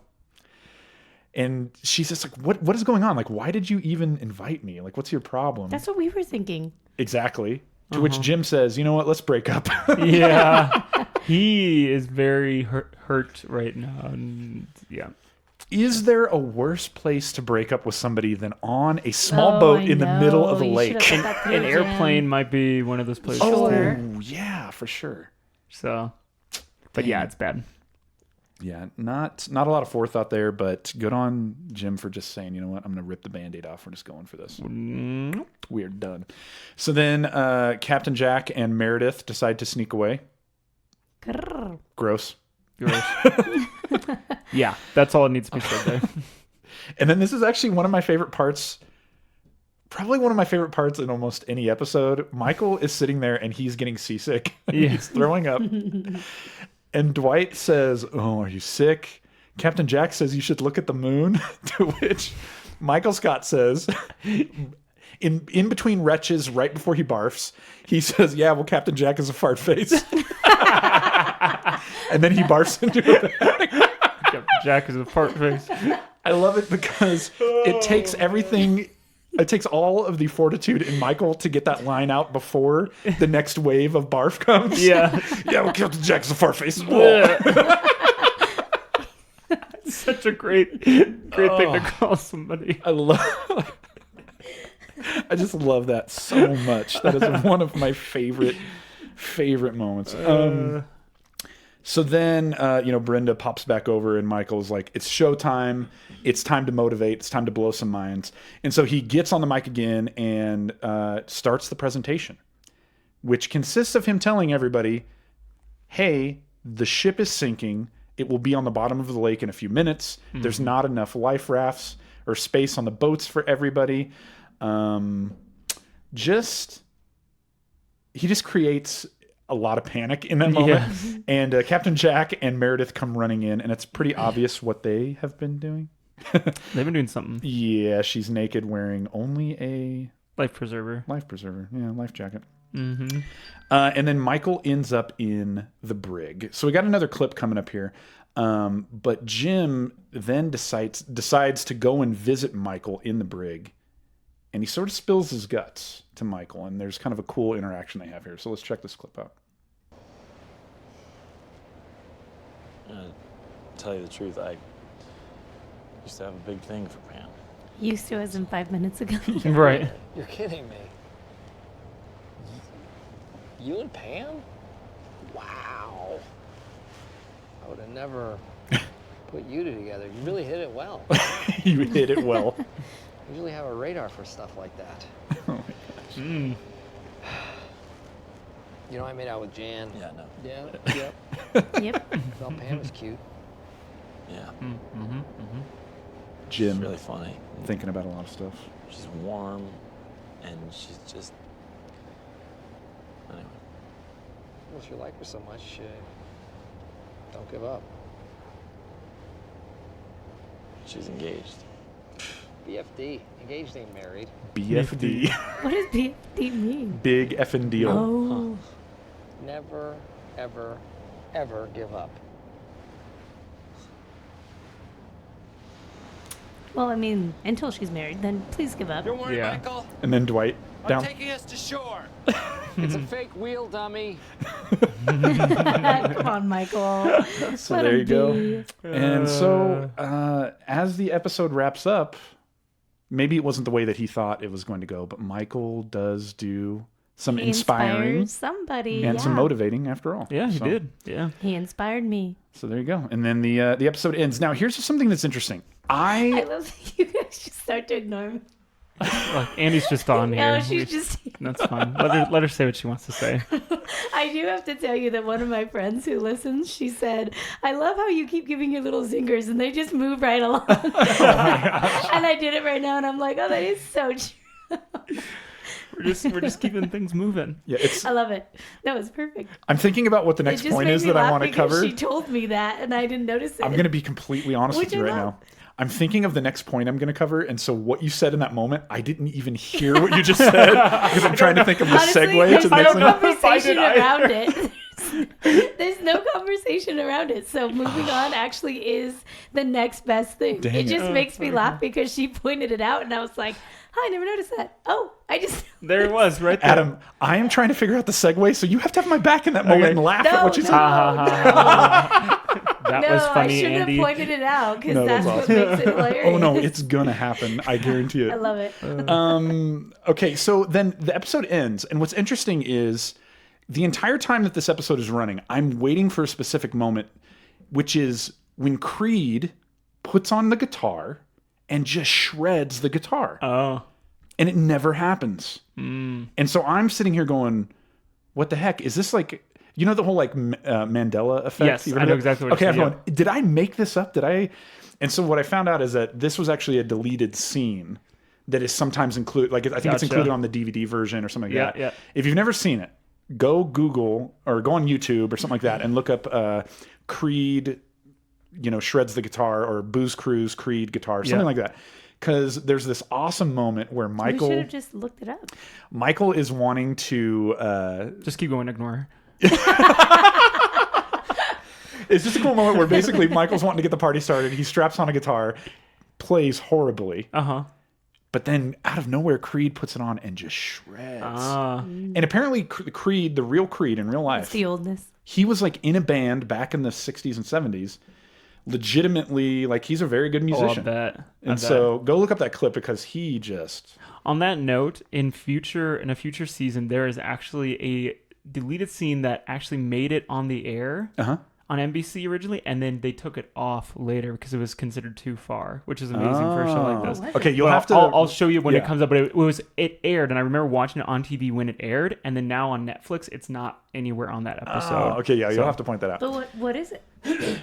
And she's just like, "What is going on? Like, why did you even invite me? Like, what's your problem?" That's what we were thinking. Exactly. To which Jim says, "You know what? Let's break up." Yeah. He is very hurt right now. And yeah. Is there a worse place to break up with somebody than on a small boat in the middle of a lake? An airplane might be one of those places. Sure. Oh, yeah, for sure. So, but yeah, it's bad. Yeah, not a lot of forethought there, but good on Jim for just saying, you know what, I'm going to rip the Band-Aid off. We're just going for this. We're done. So then Captain Jack and Meredith decide to sneak away. Gross. Yeah, that's all it needs to be said there. And then this is actually one of my favorite parts. Probably one of my favorite parts in almost any episode. Michael is sitting there and he's getting seasick. He's throwing up. And Dwight says, "Oh, are you sick?" Captain Jack says, "You should look at the moon." To which Michael Scott says, in between retches, right before he barfs, he says, "Yeah, well, Captain Jack is a fart face." And then he barfs into it. Jack is a fart face. I love it because it takes everything. It takes all of the fortitude in Michael to get that line out before the next wave of barf comes. Yeah. Yeah, well, Captain Jack's a fart face. It's such a great thing to call somebody. I just love that so much. That is one of my favorite moments. So then, Brenda pops back over and Michael's like, "It's showtime. It's time to motivate. It's time to blow some minds." And so he gets on the mic again and starts the presentation, which consists of him telling everybody, "Hey, the ship is sinking. It will be on the bottom of the lake in a few minutes. There's not enough life rafts or space on the boats for everybody." He just creates a lot of panic in that moment. Yeah. And Captain Jack and Meredith come running in, and it's pretty obvious what they have been doing. They've been doing something. Yeah, she's naked wearing only a life preserver. Yeah, life jacket. And then Michael ends up in the brig. So we got another clip coming up here. But Jim then decides to go and visit Michael in the brig. And he sort of spills his guts to Michael. And there's kind of a cool interaction they have here. So let's check this clip out. Tell you the truth, I used to have a big thing for Pam. Used to as in 5 minutes ago. Right. You're kidding me. You and Pam? Wow. I would have never put you two together. You really hit it well. You hit it well. I usually have a radar for stuff like that. Oh my gosh. You know, I made out with Jan. Yeah, no. Yeah, yep. Yep. Thought Pam was cute. Yeah. Jim. She's really funny. Thinking about a lot of stuff. She's warm, and she's just... Anyway. Well, if you like her so much, don't give up. She's engaged. BFD. Engaged ain't married. BFD. What does BFD mean? Big effing deal. Oh. Never, ever, ever give up. Well, I mean, until she's married, then please give up. Don't worry, Yeah. Michael. And then Dwight Down. taking us to shore. It's a fake wheel, dummy. Come on, Michael. So Let there him you go. be. And so as the episode wraps up, maybe it wasn't the way that he thought it was going to go, but Michael does do some He inspiring inspires somebody. and some motivating after all. Yeah, he So- did. Yeah. He inspired me. So there you go. And then the episode ends. Now here's something that's interesting. I love that you guys just start to ignore me. Look, Andy's just on here. No, she's just. That's fine. Let her say what she wants to say. I do have to tell you that one of my friends who listens, she said, "I love how you keep giving your little zingers and they just move right along." And I did it right now, and I'm like, "Oh, that is so true." We're just keeping things moving. Yeah, it's. I love it. That was perfect. I'm thinking about what the It next just point made is me that I laugh want to because cover. She told me that, and I didn't notice it. I'm going to be completely honest Would with you you right not? now. I'm thinking of the next point I'm going to cover, and so what you said in that moment, I didn't even hear what you just said because I'm trying to think of the Honestly, segue there's to the no next one. conversation I did around it. There's no conversation around it. So moving on actually is the next best thing. Dang it it. just makes me laugh because she pointed it out, and I was like, "Oh, I never noticed that." Oh, I just. There it was, right there. Adam, I am trying to figure out the segue, so you have to have my back in that moment Okay. and laugh No, at what you no, said. That no, was funny, I shouldn't Andy. have pointed it out because No, that's that's what makes it hilarious. Oh no, it's gonna happen. I guarantee it. I love it. Okay, so then the episode ends, and what's interesting is the entire time that this episode is running, I'm waiting for a specific moment, which is when Creed puts on the guitar and just shreds the guitar. Oh. And it never happens. And so I'm sitting here going, what the heck? Is this like, you know, the whole like Mandela effect? Yes, You ever I heard know of that? exactly what Okay, you're I'm saying, going, did I make this up? Did I? And so what I found out is that this was actually a deleted scene that is sometimes included. Like, I think it's Gotcha. included on the DVD version or something like Yeah, that. yeah. If you've never seen it, go Google or go on YouTube or something like that and look up Creed, you know, shreds the guitar, or Booze Cruise Creed guitar, something Yeah. like that. Because there's this awesome moment where We should Michael have just looked it up. is wanting to. Just keep going, ignore her. It's just a cool moment where basically Michael's wanting to get the party started. He straps on a guitar, plays horribly, Uh-huh. but then out of nowhere, Creed puts it on and just shreds. Ah. And apparently, Creed, the real Creed in real life, It's the oldness. he was like in a band back in the 60s and 70s. Legitimately, like, he's a very good musician. Oh, I bet. And so go look up that clip because he just. On that note, in a future season, there is actually a deleted scene that actually made it on the air on NBC originally, and then they took it off later because it was considered too far, which is amazing for a show like this. Okay, you'll Well, have to. I'll show you when yeah. it comes up, but it aired, and I remember watching it on TV when it aired, and then now on Netflix, it's not anywhere on that episode. Okay, yeah, you'll So have to point that out. But what is it?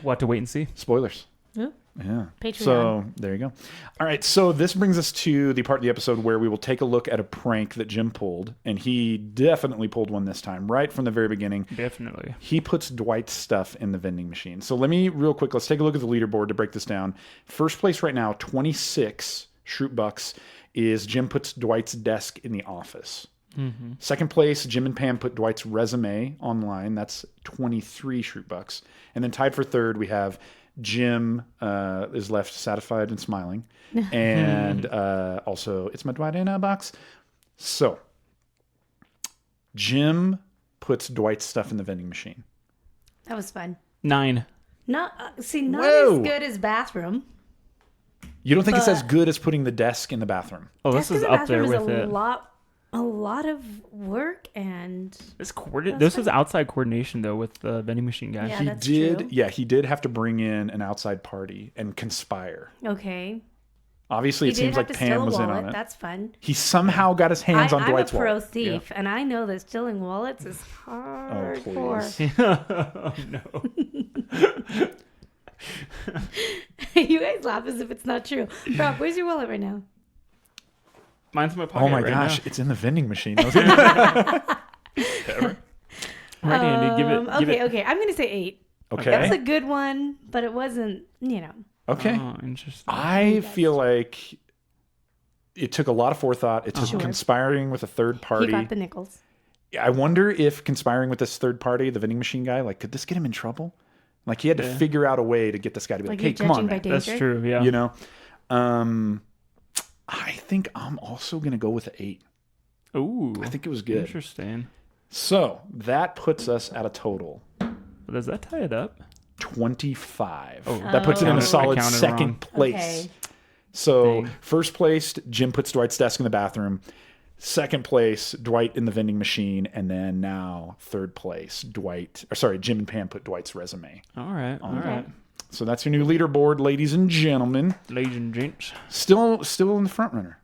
We'll have to wait and see. Spoilers. Oh, Yeah. Patreon. So there you go. All right. So this brings us to the part of the episode where we will take a look at a prank that Jim pulled, and he definitely pulled one this time, right from the very beginning. Definitely. He puts Dwight's stuff in the vending machine. So let me real quick. Let's take a look at the leaderboard to break this down. First place right now, 26 Shroot Bucks, is Jim puts Dwight's desk in the office. Mm-hmm. Second place, Jim and Pam put Dwight's resume online. That's 23 Shroot Bucks. And then tied for third, we have Jim is left satisfied and smiling. And also, it's my Dwight in a box. So, Jim puts Dwight's stuff in the vending machine. That was fun. 9. Not not Whoa. as good as bathroom. You don't think it's as But- good as putting the desk in the bathroom? Oh, Desk this in is the up there bathroom with is it. a lot of work, and This was outside coordination though with the vending machine guy. Yeah, He that's did. true. Yeah, he did have to bring in an outside party and conspire. okay. Obviously, He it did seems have like to steal Pam a was in wallet. on it. That's fun. He somehow got his hands on I'm Dwight's a pro wallet. thief, and I know that stealing wallets is hardcore. please. Oh no. You guys laugh as if it's not true. Rob, where's your wallet right now? Mine's in my pocket. Oh my right gosh, now. it's in the vending machine. Right, Andy, give it. Okay. I'm gonna say 8. Okay. That's a good one, but it wasn't. Okay. Oh, interesting. I feel like it took a lot of forethought. It took Sure. conspiring with a third He party. got the nickels. I wonder if conspiring with this third party, the vending machine guy, like, could this get him in trouble? Like, he had to figure out a way to get this guy to be like, Like, hey, you're come on, judging by man. danger? That's true. Yeah. You know? I think I'm also going to go with an 8. Ooh. I think it was good. Interesting. So that puts us at a total Does that tie it up? 25. That puts it in a I solid counted second wrong. place. Okay. So Dang. first place, Jim puts Dwight's desk in the bathroom. Second place, Dwight in the vending machine, and then now third place, Jim and Pam put Dwight's resume. All right. All right. So that's your new leaderboard, ladies and gentlemen. Ladies and gents. Still in the front runner.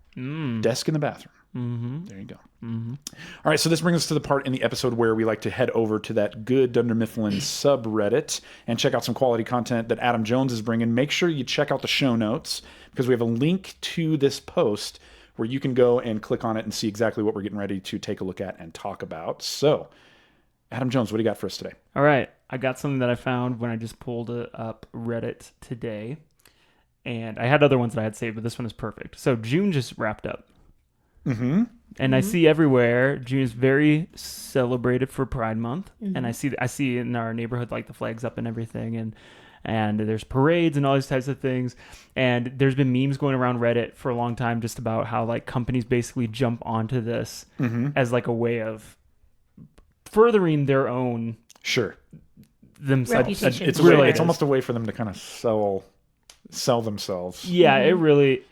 Desk in the bathroom. There you go. All right, so this brings us to the part in the episode where we like to head over to that good Dunder Mifflin subreddit and check out some quality content that Adam Jones is bringing. Make sure you check out the show notes because we have a link to this post where you can go and click on it and see exactly what we're getting ready to take a look at and talk about. So, Adam Jones, what do you got for us today? All right. I got something that I found when I just pulled up Reddit today. And I had other ones that I had saved, but this one is perfect. So June just wrapped up. And I see everywhere June is very celebrated for Pride Month, and I see in our neighborhood like the flags up and everything, and there's parades and all these types of things. And there's been memes going around Reddit for a long time just about how like companies basically jump onto this as like a way of furthering their own themselves. Reputation. It's really it's almost a way for them to kind of sell themselves. Yeah, it really,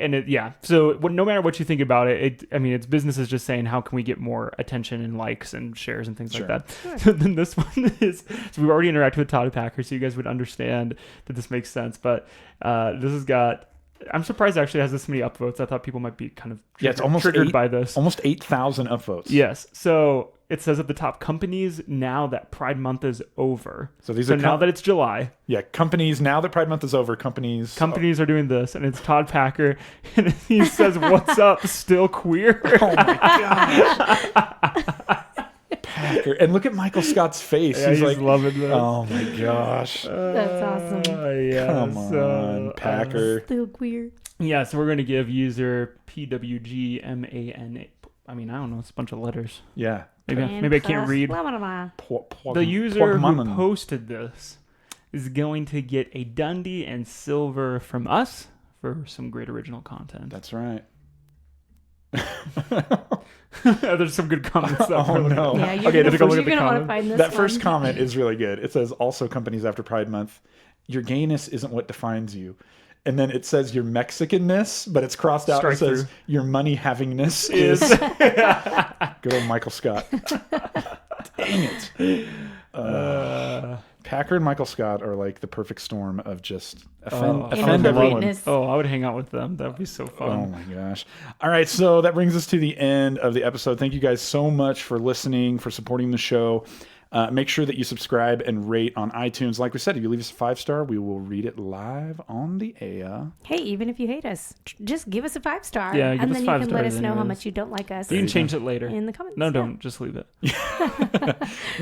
So no matter what you think about it, it's businesses just saying, how can we get more attention and likes and shares and things like that. So then this one is, so we've already interacted with Todd Packer, so you guys would understand that this makes sense. But this has got, I'm surprised it actually has this many upvotes. I thought people might be kind of triggered by this. Almost 8,000 upvotes. Yes. So it says at the top, companies now that Pride Month is over. So these are now that it's July. Yeah, companies, now that Pride Month is over, companies are doing this, and it's Todd Packer, and he says, "What's up? Still queer?" Oh my gosh. Packer. And look at Michael Scott's face. Yeah, he's like loving this. Oh my gosh. That's awesome. Yeah, Come on, Packer. Still queer. Yeah, so we're going to give user PWGMANA. I don't know. It's a bunch of letters. Yeah. Maybe I can't read. The user who posted this is going to get a Dundie and silver from us for some great original content. That's right. There's some good comments. Oh no. Yeah, you're okay, going to want to find this That one. first comment is really good. It says, also companies after Pride Month, your gayness isn't what defines you. And then it says your Mexicanness, but it's crossed out and says your money havingness is. Good old Michael Scott. Dang it. Packer and Michael Scott are like the perfect storm of just offend everyone. I would hang out with them. That would be so fun. Oh my gosh. All right, so that brings us to the end of the episode. Thank you guys so much for listening, for supporting the show. Make sure that you subscribe and rate on iTunes. Like we said, if you leave us a 5-star, we will read it live on the air. Hey, even if you hate us, just give us a 5-star. Yeah, give and us then 5 you can let us stars know how anyways. much you don't like us. You can change it later in the comments. No, don't. Just leave it.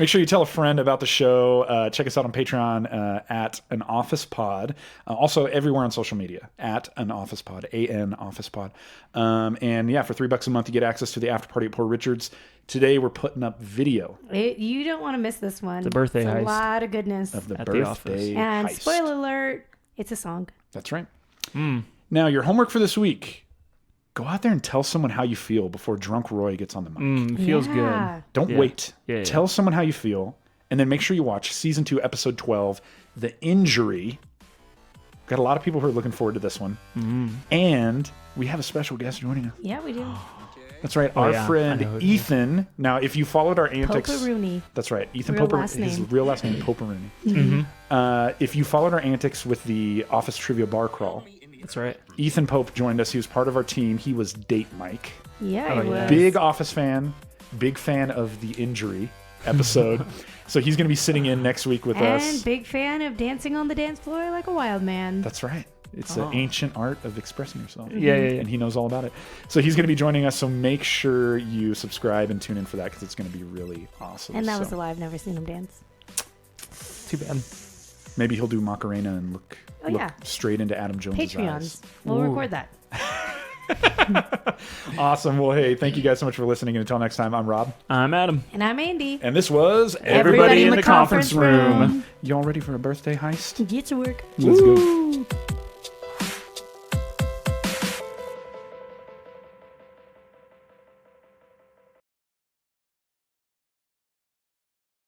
Make sure you tell a friend about the show. Check us out on Patreon at An Office Pod. Also, everywhere on social media at An Office Pod, AN Office Pod. And yeah, for $3 a month, you get access to the after party at Poor Richard's. Today, we're putting up video. You don't want to miss this one. The birthday heist. A lot of goodness. Of the At birthday the office. And heist. spoiler alert, it's a song. That's right. Now, your homework for this week. Go out there and tell someone how you feel before Drunk Roy gets on the mic. Feels Yeah. good. Don't wait. Yeah. Tell someone how you feel, and then make sure you watch Season 2, Episode 12, The Injury. Got a lot of people who are looking forward to this one. And we have a special guest joining us. Yeah, we do. That's right. Our friend Ethan. Now, if you followed our antics... Poperooney. That's right. Ethan Real Poper. last His name. real last name, Poperooney. If you followed our antics with the Office Trivia Bar Crawl, That's right. Ethan Pope joined us. He was part of our team. He was Date Mike. Yeah, Oh, it yeah. was. Big Office fan. Big fan of The Injury episode. So he's going to be sitting in next week with us. And big fan of dancing on the dance floor like a wild man. That's right. It's the ancient art of expressing yourself. Yeah. And he knows all about it. So he's going to be joining us. So make sure you subscribe and tune in for that because it's going to be really awesome. And that So was alive. Never seen him dance. Too bad. maybe he'll do Macarena and look yeah. straight into Adam Jones' eyes. Patreons. We'll record that. Awesome. Well, hey, thank you guys so much for listening. And until next time, I'm Rob. I'm Adam. And I'm Andi. And this was Everybody in the conference room. Y'all ready for a birthday heist? Get to work. Let's go.